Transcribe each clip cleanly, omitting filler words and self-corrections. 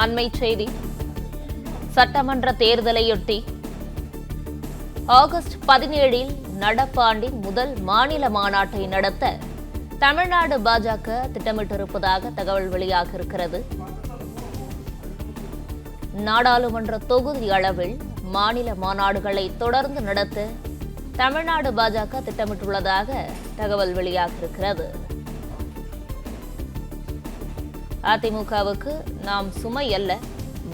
அண்மைச் செய்தி. சட்டமன்ற தேர்தலையொட்டி ஆகஸ்ட் 17இல் நடப்பாண்டின் முதல் மாநில மாநாட்டை நடத்த தமிழ்நாடு பாஜக திட்டமிட்டிருப்பதாக தகவல் வெளியாகியிருக்கிறது. நாடாளுமன்ற தொகுதி அளவில் மாநில மாநாடுகளை தொடர்ந்து நடத்த தமிழ்நாடு பாஜக திட்டமிட்டுள்ளதாக தகவல் வெளியாகியிருக்கிறது. அதிமுகவுக்கு நாம் சுமை அல்ல,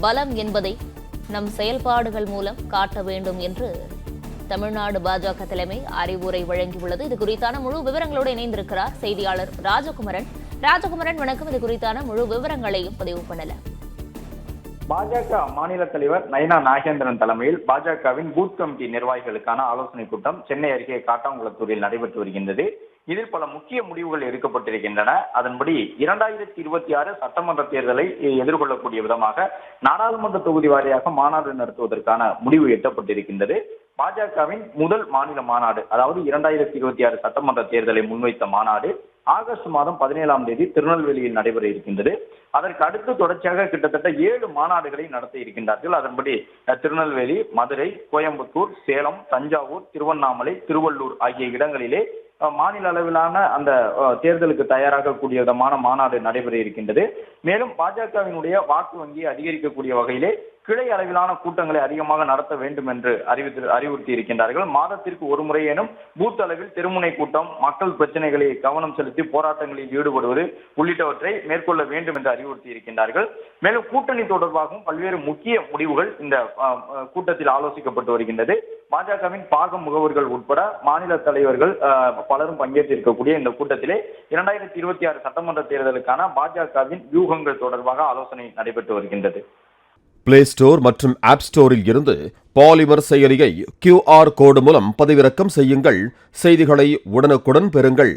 பலம் என்பதை நம் செயல்பாடுகள் மூலம் காட்ட வேண்டும் என்று தமிழ்நாடு பாஜக தலைமை அறிவுரை வழங்கியுள்ளது. இது குறித்தான முழு விவரங்களோடு இணைந்திருக்கிறார் செய்தியாளர் ராஜகுமரன். வணக்கம். இது குறித்தான முழு விவரங்களையும் பதிவு பண்ணலாம். பாஜக மாநில தலைவர் நயனா நாகேந்திரன் தலைமையில் பாஜகவின் பூத் கமிட்டி நிர்வாகிகளுக்கான ஆலோசனை கூட்டம் சென்னை அருகே காட்டாங்குளத்தூரில் நடைபெற்று வருகின்றது. இதில் பல முக்கிய முடிவுகள் எடுக்கப்பட்டிருக்கின்றன. அதன்படி 2026 சட்டமன்ற தேர்தலை எதிர்கொள்ளக்கூடிய விதமாக நாடாளுமன்ற தொகுதி வாரியாக மாநாடு நடத்துவதற்கான முடிவு எட்டப்பட்டிருக்கின்றது. பாஜகவின் முதல் மாநில மாநாடு, அதாவது 2026 சட்டமன்ற தேர்தலை முன்வைத்த மாநாடு ஆகஸ்ட் மாதம் 17ஆம் தேதி திருநெல்வேலியில் நடைபெற இருக்கின்றது. அதற்கு அடுத்து தொடர்ச்சியாக கிட்டத்தட்ட 7 மாநாடுகளை நடத்த இருக்கின்றார்கள். அதன்படி திருநெல்வேலி, மதுரை, கோயம்புத்தூர், சேலம், தஞ்சாவூர், திருவண்ணாமலை, திருவள்ளூர் ஆகிய இடங்களிலே மாநில அளவிலான அந்த தேர்தலுக்கு தயாராகக்கூடிய விதமான மாநாடு நடைபெற இருக்கின்றது. மேலும் பாஜகவினுடைய வாக்கு வங்கியை அதிகரிக்கக்கூடிய வகையிலே கிளை அளவிலான கூட்டங்களை அதிகமாக நடத்த வேண்டும் என்று அறிவுறுத்தி இருக்கின்றார்கள். மாதத்திற்கு ஒரு முறையேனும் பூத் அளவில் தெருமுனை கூட்டம், மக்கள் பிரச்சனைகளை கவனம் செலுத்தி போராட்டங்களில் ஈடுபடுவது உள்ளிட்டவற்றை மேற்கொள்ள வேண்டும் என்று அறிவுறுத்தி இருக்கின்றார்கள். மேலும் கூட்டணி தொடர்பாகவும் பல்வேறு முக்கிய முடிவுகள் இந்த கூட்டத்தில் ஆலோசிக்கப்பட்டு வருகின்றது. பாஜகவின் பாக முகவர்கள் உட்பட மாநில தலைவர்கள் பலரும் பங்கேற்றிருக்கக்கூடிய இந்த கூட்டத்திலே 2026 சட்டமன்ற தேர்தலுக்கான பாஜகவின் வியூகங்கள் தொடர்பாக ஆலோசனை நடைபெற்று வருகின்றது. பிளே ஸ்டோர் மற்றும் ஆப் ஸ்டோரில் இருந்து பாலிமர் செயலியை QR கோடு மூலம் பதிவிறக்கம் செய்யுங்கள். செய்திகளை உடனுக்குடன் பெறுங்கள்.